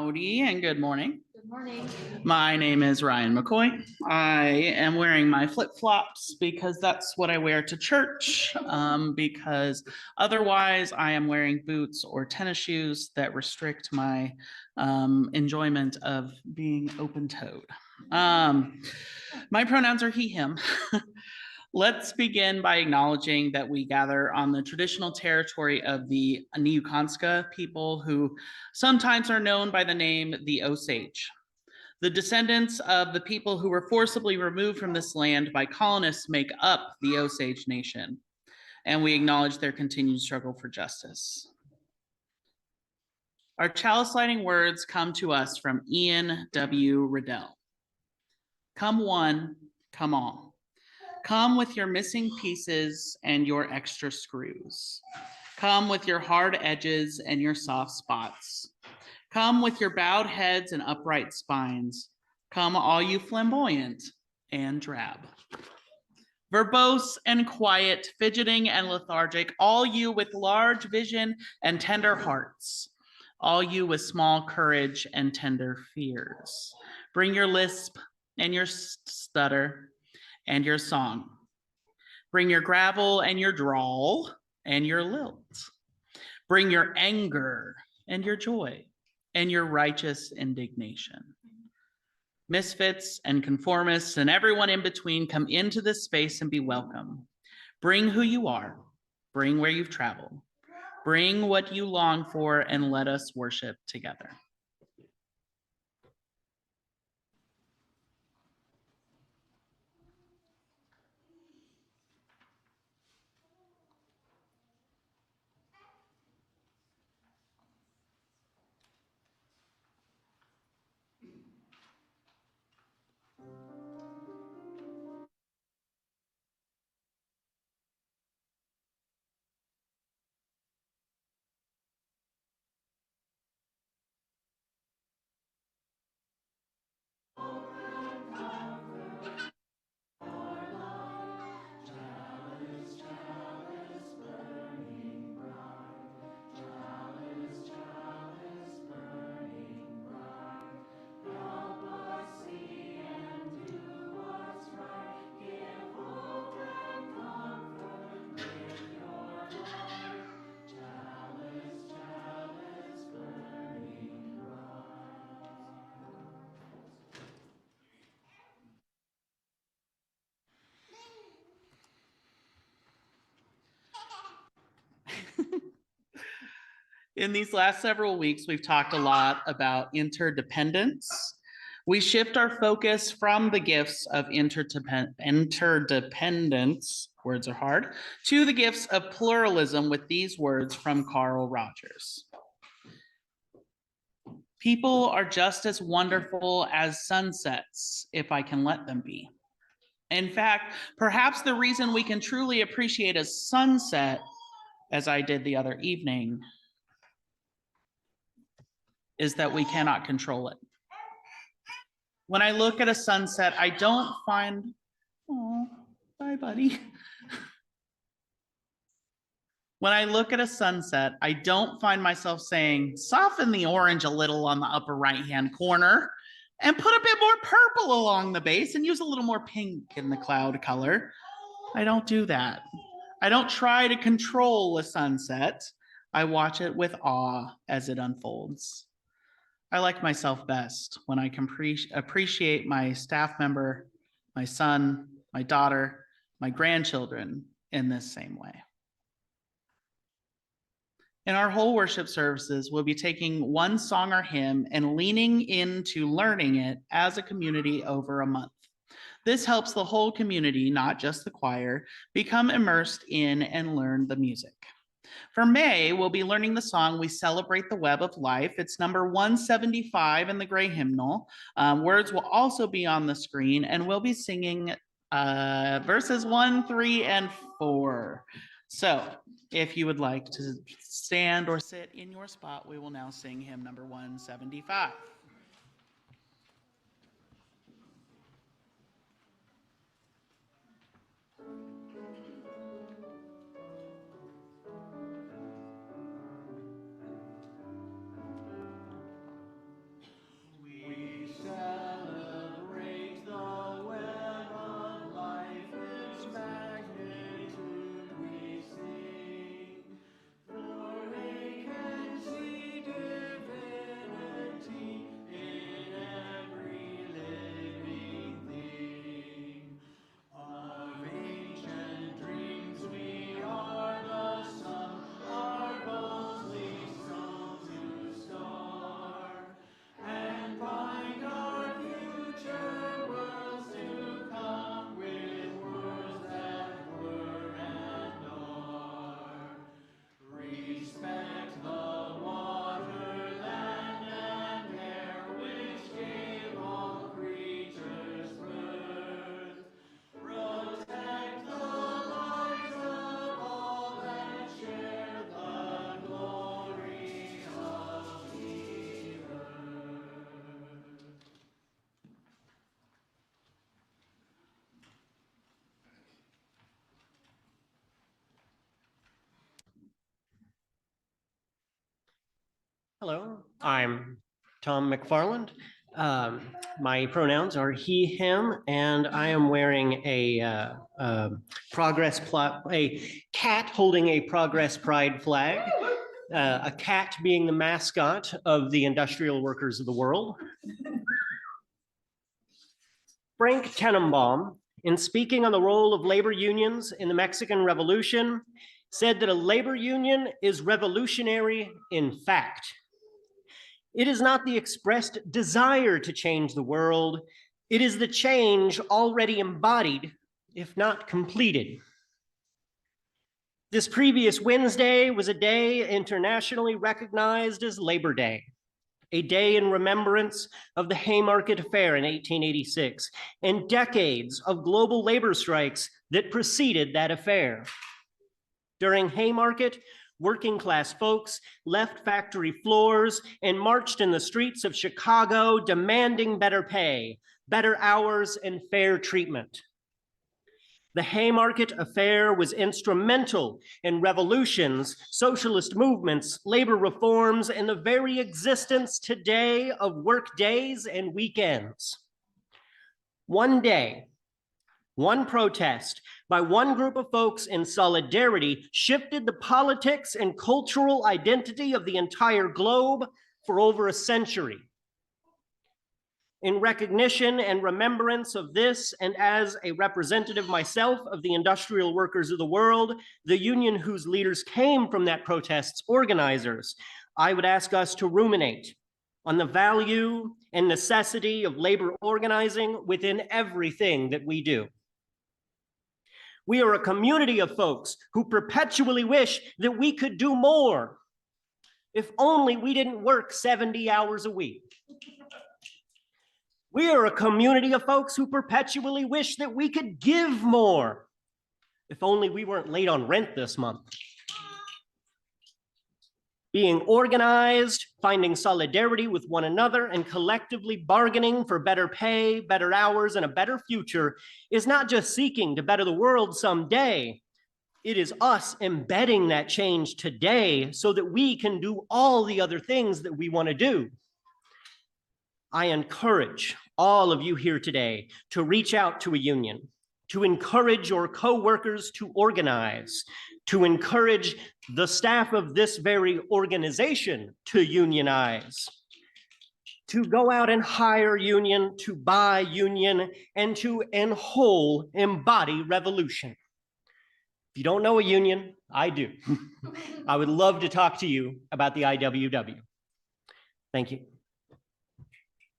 Howdy and good morning. Good morning. My name is Ryan McCoy. I am wearing my flip-flops because that's what I wear to church, because otherwise I am wearing boots or tennis shoes that restrict my enjoyment of being open-toed. My pronouns are he, him. Let's begin by acknowledging that we gather on the traditional territory of the Niukanska people, who sometimes are known by the name the Osage. The descendants of the people who were forcibly removed from this land by colonists make up the Osage Nation, and we acknowledge their continued struggle for justice. Our chalice lighting words come to us from Ian W. Riddell. Come one, come all. Come with your missing pieces and your extra screws. Come with your hard edges and your soft spots. Come with your bowed heads and upright spines. Come all you flamboyant and drab. Verbose and quiet, fidgeting and lethargic, all you with large vision and tender hearts. All you with small courage and tender fears. Bring your lisp and your stutter and your song. Bring your gravel and your drawl and your lilt. Bring your anger and your joy and your righteous indignation. Misfits and conformists and everyone in between, come into this space and be welcome. Bring who you are, bring where you've traveled, bring what you long for, and let us worship together. In these last several weeks, we've talked a lot about interdependence. We shift our focus from the gifts of interdependence, words are hard, to the gifts of pluralism with these words from Carl Rogers. People are just as wonderful as sunsets, if I can let them be. In fact, perhaps the reason we can truly appreciate a sunset, as I did the other evening, is that we cannot control it. When I look at a sunset, I don't find, oh, bye, buddy. When I look at a sunset, I don't find myself saying, soften the orange a little on the upper right-hand corner and put a bit more purple along the base and use a little more pink in the cloud color. I don't do that. I don't try to control a sunset. I watch it with awe as it unfolds. I like myself best when I can appreciate my staff member, my son, my daughter, my grandchildren in this same way. In our whole worship services, we'll be taking one song or hymn and leaning into learning it as a community over a month. This helps the whole community, not just the choir, become immersed in and learn the music. For May, we'll be learning the song We Celebrate the Web of Life. It's number 175 in the gray hymnal. Words will also be on the screen, and we'll be singing verses 1, 3, and 4. So if you would like to stand or sit in your spot, we will now sing hymn number 175. Hello, I'm Tom McFarland. My pronouns are he, him, and I am wearing a cat holding a Progress Pride flag, a cat being the mascot of the industrial workers of the world. Frank Tenenbaum, in speaking on the role of labor unions in the Mexican Revolution, said that a labor union is revolutionary in fact. It is not the expressed desire to change the world. It is the change already embodied, if not completed. This previous Wednesday was a day internationally recognized as Labor Day, a day in remembrance of the Haymarket Affair in 1886 and decades of global labor strikes that preceded that affair. During Haymarket, working class folks left factory floors and marched in the streets of Chicago demanding better pay, better hours, and fair treatment. The Haymarket Affair was instrumental in revolutions, socialist movements, labor reforms, and the very existence today of work days and weekends. One day, one protest by one group of folks in solidarity shifted the politics and cultural identity of the entire globe for over a century. In recognition and remembrance of this, and as a representative myself of the industrial workers of the world, the union whose leaders came from that protest's organizers, I would ask us to ruminate on the value and necessity of labor organizing within everything that we do. We are a community of folks who perpetually wish that we could do more. If only we didn't work 70 hours a week. We are a community of folks who perpetually wish that we could give more. If only we weren't late on rent this month. Being organized, finding solidarity with one another, and collectively bargaining for better pay, better hours, and a better future is not just seeking to better the world someday. It is us embedding that change today so that we can do all the other things that we want to do. I encourage all of you here today to reach out to a union, to encourage your co-workers to organize, to encourage the staff of this very organization to unionize, to go out and hire union, to buy union, and to in whole embody revolution. If you don't know a union, I do. I would love to talk to you about the IWW. Thank you.